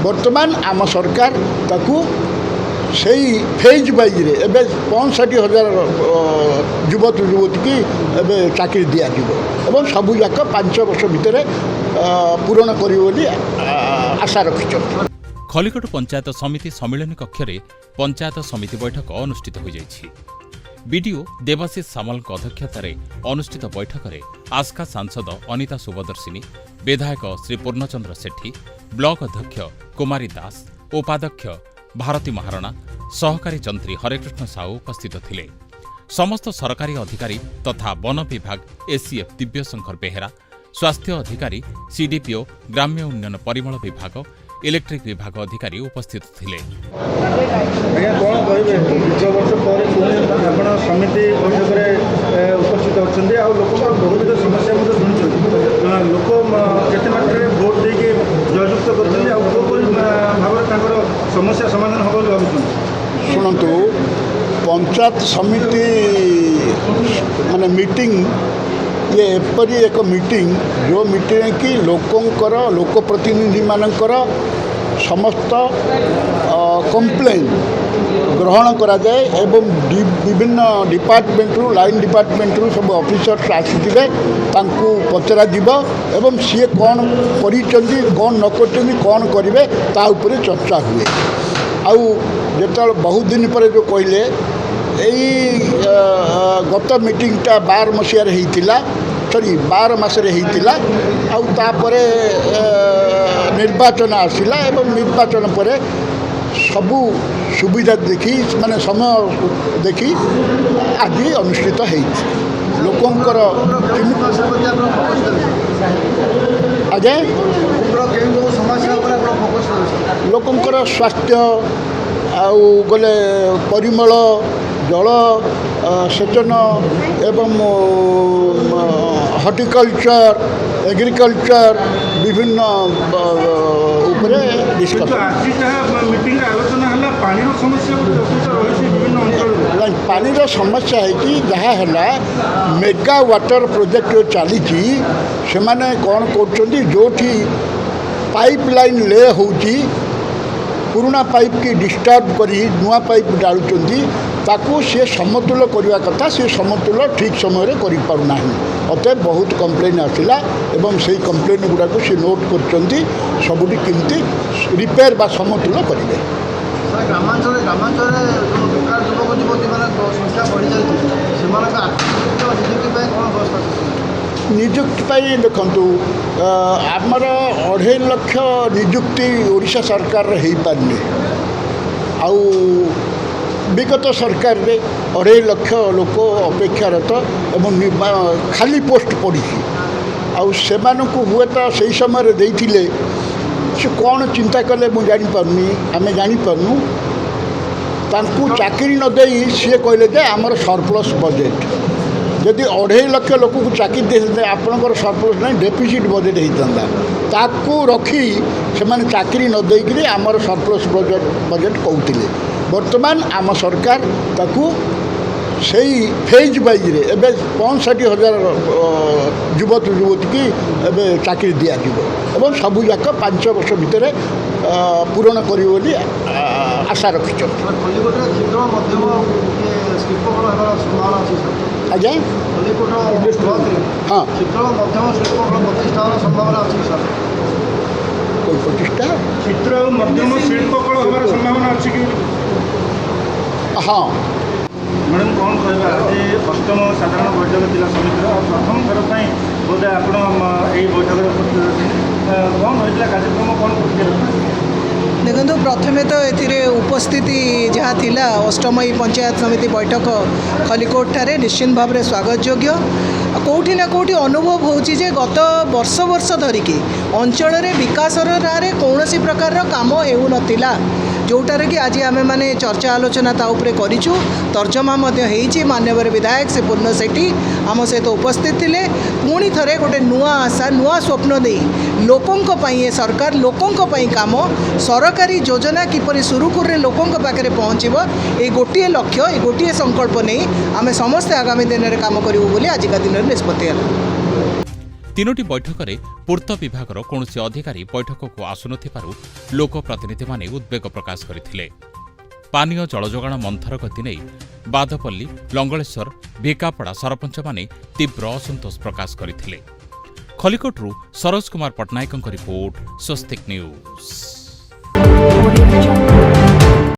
बर्तमान आम सरकार ताकू सही फेज वाइज रे एबे 65,000 युवक युवती की एबे चाकरी दिया एवं सबू जाक 5 वर्ष भितर पूरण करी आशा रखिछन। खलिकोट पंचायत समिति सम्मिलन कक्ष में पंचायत समिति बैठक अनुष्ठित हो जाइछि। बीडीओ देवाशीष सामल अध्यक्षतार अनुष्ठित बैठक में आस्का सांसद अनिता सुबदर्शिनी, विधायक श्री पूर्णचंद्र सेठी, ब्लॉक अध्यक्ष कुमारी दास, उपाध्यक्ष भारती महाराणा, सहकारी जंत्री हरेकृष्ण साहू उपस्थित थिले। समस्त सरकारी अधिकारी तथा वन विभाग एसीएफ दिव्यशंकर बेहेरा, स्वास्थ्य अधिकारी सीडीपीओ, ग्राम्य उन्नयन परिमल विभाग, इलेक्ट्रिक विभाग अधिकारी उपस्थित थिले। समिति बैठक में उपस्थित अच्छे बहुविध समस्या लोक केते मात्रा भोट देके जययुक्त कर भाव समस्या समाधान हम भावुँ। शुणु पंचायत समिति माने मीटिंग ये एपरी एक मीटिंग जो मीटिंग की लोकप्रतिनिधि मानकर समस्त कंप्लेन ग्रहण करा जाए एवं विभिन्न डिपार्टमेंट लाइन डिपार्टमेंट सब ऑफिसर्स आसीथिबे तांकू पचरा जीव एवं सी कौन करिसेंती कौन न करछेंती कौन करिवे ता उपरे चर्चा हुए। आउ जेतल बहुत दिन पर जो कहले यही गत मीटिंगटा 12 मसीहार होइतिला, सॉरी 12 मासरे होइतिला। आउ तापरे निर्वाचन आसिला एवं निर्वाचन पर सबू सुविधा देखी माने समय देखी आज अनुष्ठित हो लोकंकर आजे लोकंकर स्वास्थ्य आउ गले परिमल जल सेचन एवं हॉर्टिकल्चर एग्रीकल्चर विभिन्न उपरे डिस्कस पानी समस्या है कि जहाँ है मेगा वाटर प्रोजेक्ट चली से माने कौन कर जो पाइप लाइन ले होची पुराना पाइप की डिस्टर्ब करी नुआ पाइप डालुंट ताकू सी समतुल करने कथा सी समतुल ठीक समय करि पारुना अतएव बहुत कंप्लेन आसिला एवं से कंप्लेन गुड़ाक सी नोट कर सबुटी किमती रिपेयर बा समतुल करेंगे। निजुक्ति देखु आमर 2.5 लाख निजुक्ति ओडिशा सरकार हो पारनी आउ विगत सरकार रे 2.5 लाख लोक अपेक्षारत एवं खाली पोस्ट पड़ी आउ से हुए तो से समय देते से कौन चिंता कले मुझे जापारनी आम जापारू तांकू चाकरी न दे सी कहले जे आमर सरप्लस बजेट जदि 2.5 लाख लोक को चाकरी दे आपणकर सरप्लस नहीं डेफिसिट बजेट होता ताकू रखी से माने चाकरी न देकरी आमर सरप्लस बजेट कहते। बर्तमान आम सरकार ताकू सही फेज वाइज रे एबे 65,000 युवक युवती की एबे चाकरी दिया एवं सबू जाक 5 वर्ष भितर पूरण करी आशा रखिछन। आज्ञा हाँ कोई प्रतिष्ठा क्षेत्र मध्यम शिल्प कल हमार संभावना अच्छी कि हाँ मैडम कौन कहवा आज 8म साधारण बैठक जिला समिति प्रथम थर पर बोधे आप कौन होता कार्यक्रम कौन देखो प्रथमे तो ये उपस्थिति जहाँ थिला 8ମ पंचायत समिति बैठक खलिकोट ठारे निश्चित भाव में स्वागत योग्य। कौटी ना कौटी अनुभव होची जे गत वर्ष वर्ष धरिकी अंचल विकास नारे कौन प्रकार काम हेउ नथिला जोटार कि आज आम मैंने चर्चा आलोचना ताऊपर करूँ तर्जमा माननीय विधायक से पूर्ण सेठी आम सहित उपस्थित थे पुणी थे गोटे नुआ आशा नुआ स्वप्न दे लोकों सरकार लोकों काम सरकारी योजना किपरि सुरुखुर लोकों पाखे पहुँचब ये गोटे लक्ष्य ये गोटे संकल्प नहीं आम समस्ते आगामी दिन में कम करूँ बोली आजिका दिन में निष्पत्ति है। ତିନୋଟି ବୈଠକରେ ପୂର୍ତ୍ତ ବିଭାଗର କୌଣସି ଅଧିକାରୀ ବୈଠକକୁ ଆସୁନଥିବାରୁ ଲୋକପ୍ରତିନିଧିମାନେ ଉଦ୍ବେଗ ପ୍ରକାଶ କରିଥିଲେ। ପାନୀୟ ଜଳ ଯୋଗାଣ ମନ୍ଥର ଗତି ନେଇ ବାଦପଲ୍ଲୀ, ଲଙ୍ଗଳେଶ୍ୱର, ଭିକାପଡ଼ା ସରପଞ୍ଚମାନେ ତୀବ୍ର ଅସନ୍ତୋଷ ପ୍ରକାଶ କରିଥିଲେ। ଖଲିକୋଟରୁ ସରୋଜ କୁମାର ପଟ୍ଟନାୟକଙ୍କ ରିପୋର୍ଟ, ସ୍ୱସ୍ତିକ ନ୍ୟୁଜ୍।